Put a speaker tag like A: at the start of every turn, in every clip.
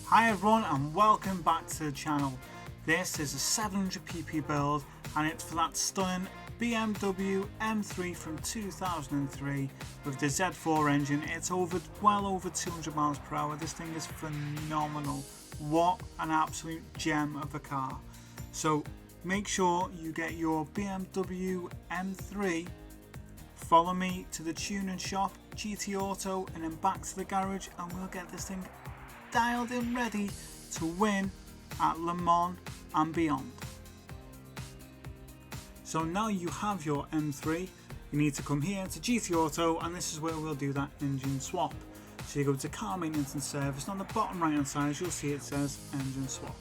A: Hi everyone and welcome back to the channel. This is a 700pp build and it's for that stunning BMW M3 from 2003 with the Z4 engine. It's well over 200 miles per hour. This thing is phenomenal. What an absolute gem of a car. So make sure you get your BMW M3, follow me to the tuning shop, GT Auto, and then back to the garage and we'll get this thing dialed in ready to win at Le Mans and beyond. So now you have your M3, you need to come here to GT Auto and this is where we'll do that engine swap. So you go to car maintenance and service, and on the bottom right hand side you'll see it says engine swap.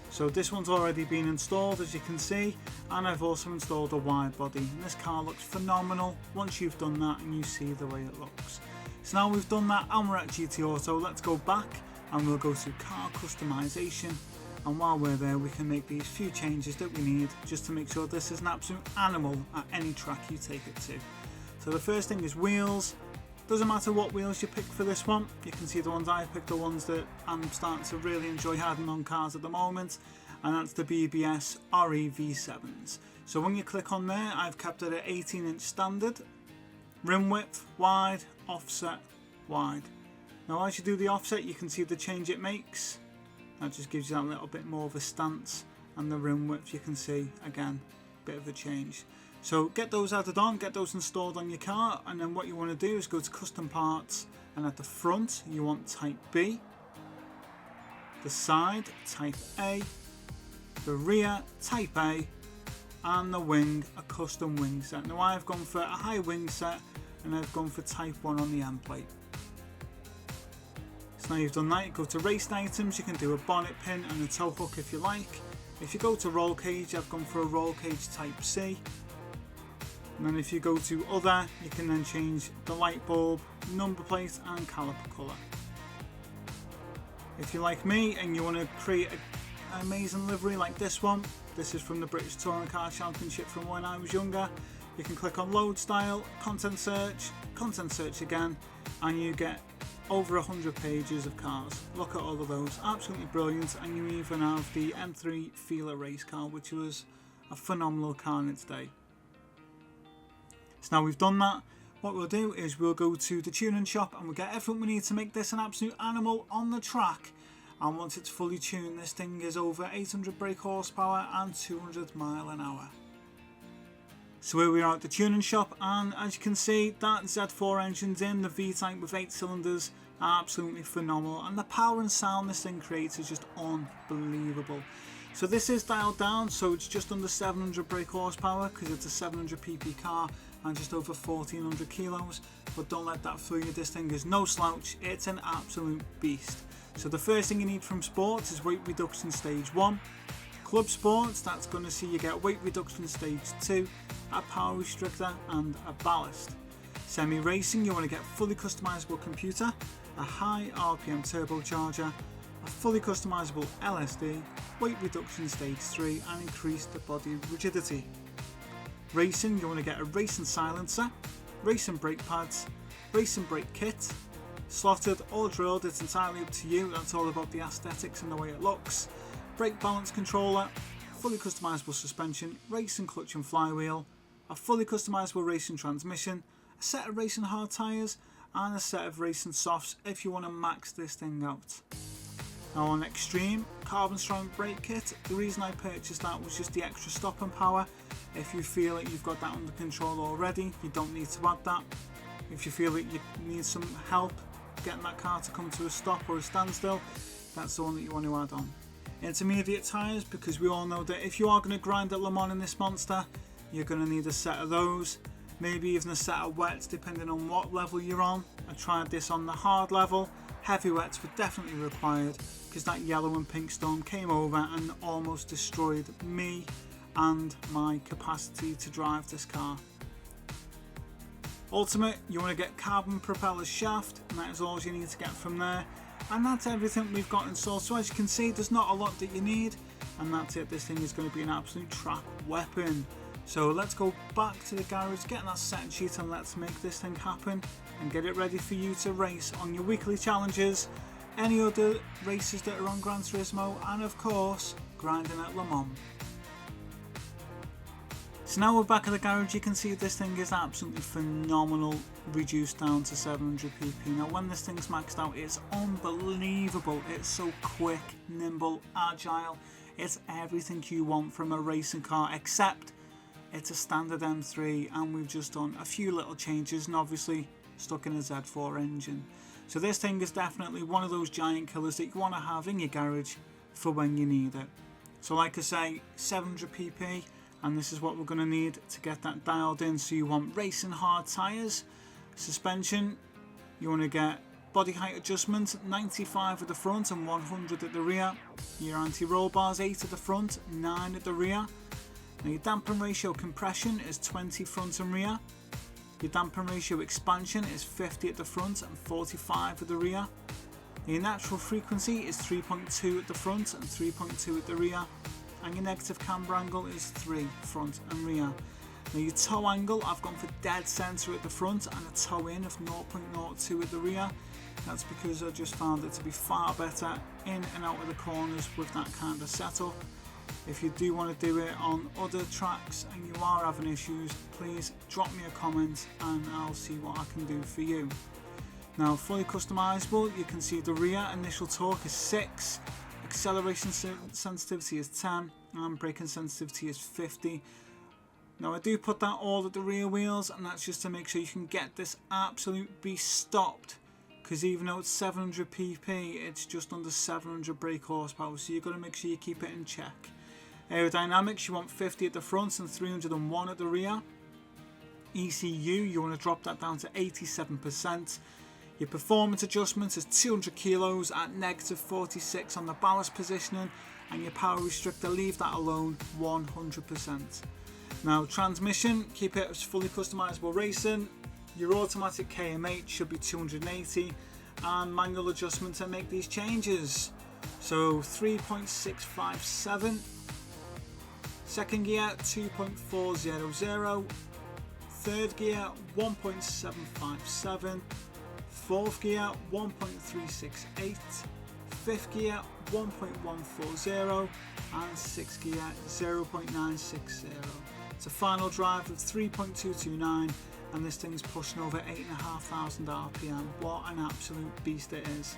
A: So this one's already been installed, as you can see, and I've also installed a wide body, and this car looks phenomenal once you've done that and you see the way it looks. So now we've done that and we're at GT Auto, let's go back and we'll go to car customization, and while we're there we can make these few changes that we need just to make sure this is an absolute animal at any track you take it to. So the first thing is wheels. Doesn't matter what wheels you pick for this one, you can see the ones I picked are ones that I'm starting to really enjoy having on cars at the moment, and that's the BBS RE V7's. So when you click on there, I've kept it at 18-inch standard, rim width wide, offset wide. Now as you do the offset you can see the change it makes. That just gives you that little bit more of a stance, and the rim width you can see again, bit of a change. So get those added on, get those installed on your car, and then what you want to do is go to custom parts, and at the front you want type B, the side type A, the rear type A, and the wing a custom wing set. Now I've gone for a high wing set and I've gone for type 1 on the end plate. So now you've done that, you go to raced items, you can do a bonnet pin and a tow hook if you like. If you go to roll cage, I've gone for a roll cage type C. And then if you go to other, you can then change the light bulb, number plate and caliper colour. If you're like me and you want to create an amazing livery like this one, this is from the British Touring Car Championship from when I was younger, you can click on load style, content search again, and you get over 100 pages of cars. Look at all of those, absolutely brilliant. And you even have the M3 Feeler race car, which was a phenomenal car in its day. So now we've done that, what we'll do is we'll go to the tuning shop and we'll get everything we need to make this an absolute animal on the track. And once it's fully tuned, this thing is over 800 brake horsepower and 200 mile an hour. So here we are at the tuning shop, and as you can see, that Z4 engine's in, the V-type with 8 cylinders, absolutely phenomenal, and the power and sound this thing creates is just unbelievable. So this is dialed down, so it's just under 700 brake horsepower because it's a 700pp car and just over 1400 kilos, but don't let that fool you, this thing is no slouch, it's an absolute beast. So the first thing you need from sports is weight reduction stage 1. Club sports, that's going to see you get weight reduction stage 2, a power restrictor and a ballast. Semi racing, you want to get fully customizable computer, a high RPM turbocharger, a fully customizable LSD, weight reduction stage 3 and increase the body rigidity. Racing, you want to get a racing silencer, racing brake pads, racing brake kit, slotted or drilled, it's entirely up to you, that's all about the aesthetics and the way it looks. Brake balance controller, fully customizable suspension, racing clutch and flywheel, a fully customizable racing transmission, a set of racing hard tyres and a set of racing softs if you want to max this thing out. Now on Extreme, carbon strong brake kit, the reason I purchased that was just the extra stopping power. If you feel that you've got that under control already, you don't need to add that. If you feel that you need some help getting that car to come to a stop or a standstill, that's the one that you want to add on. Intermediate tyres, because we all know that if you are going to grind at Le Mans in this monster, you're going to need a set of those, maybe even a set of wets depending on what level you're on. I tried this on the hard level, heavy wets were definitely required because that yellow and pink storm came over and almost destroyed me and my capacity to drive this car. Ultimate, you want to get carbon propeller shaft, and that is all you need to get from there. And that's everything we've got installed. So as you can see, there's not a lot that you need, and that's it. This thing is going to be an absolute track weapon. So let's go back to the garage, get that set sheet, and let's make this thing happen and get it ready for you to race on your weekly challenges any other races that are on Gran Turismo, and of course grinding at Le Mans. So now we're back at the garage. You can see this thing is absolutely phenomenal, reduced down to 700 pp. Now when this thing's maxed out, it's unbelievable. It's so quick, nimble, agile. It's everything you want from a racing car, except it's a standard M3 and we've just done a few little changes and obviously stuck in a Z4 engine. So this thing is definitely one of those giant killers that you want to have in your garage for when you need it. So like I say, 700 pp, and this is what we're going to need to get that dialed in. So you want racing hard tyres, suspension, you want to get body height adjustment, 95 at the front and 100 at the rear. Your anti-roll bars, 8 at the front, 9 at the rear. Now your dampen ratio compression is 20 front and rear. Your dampen ratio expansion is 50 at the front and 45 at the rear. Your natural frequency is 3.2 at the front and 3.2 at the rear. And your negative camber angle is 3 front and rear. Now your toe angle, I've gone for dead centre at the front and a toe in of 0.02 at the rear. That's because I just found it to be far better in and out of the corners with that kind of setup. If you do want to do it on other tracks and you are having issues, please drop me a comment and I'll see what I can do for you. Now fully customizable, you can see the rear initial torque is 6, acceleration sensitivity is 10 and braking sensitivity is 50. Now I do put that all at the rear wheels, and that's just to make sure you can get this absolute beast stopped, because even though it's 700 pp, it's just under 700 brake horsepower, so you've got to make sure you keep it in check. Aerodynamics, you want 50 at the front and 301 at the rear. ECU, you want to drop that down to 87%. Your performance adjustment is 200 kilos at negative 46 on the ballast positioning, and your power restrictor, leave that alone, 100%. Now transmission, keep it as fully customizable racing. Your automatic KM8 should be 280, and manual adjustment to make these changes. So 3.657, second gear 2.400, third gear 1.757, fourth gear 1.368, fifth gear 1.140, and sixth gear 0.960. It's a final drive of 3.229, and this thing's pushing over 8,500 RPM. What an absolute beast it is.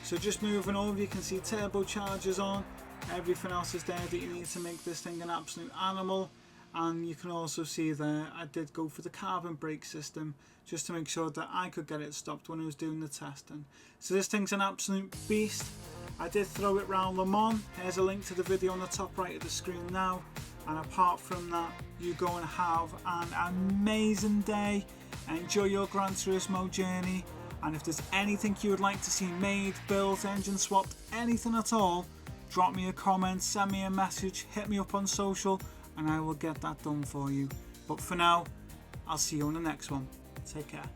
A: So just moving over, you can see turbochargers on, everything else is there that you need to make this thing an absolute animal. And you can also see there, I did go for the carbon brake system just to make sure that I could get it stopped when I was doing the testing. So this thing's an absolute beast. I did throw it round Le Mans. Here's a link to the video on the top right of the screen now. And apart from that, you go and have an amazing day. Enjoy your Gran Turismo journey. And if there's anything you would like to see made, built, engine swapped, anything at all, drop me a comment, send me a message, hit me up on social, and I will get that done for you. But for now, I'll see you on the next one. Take care.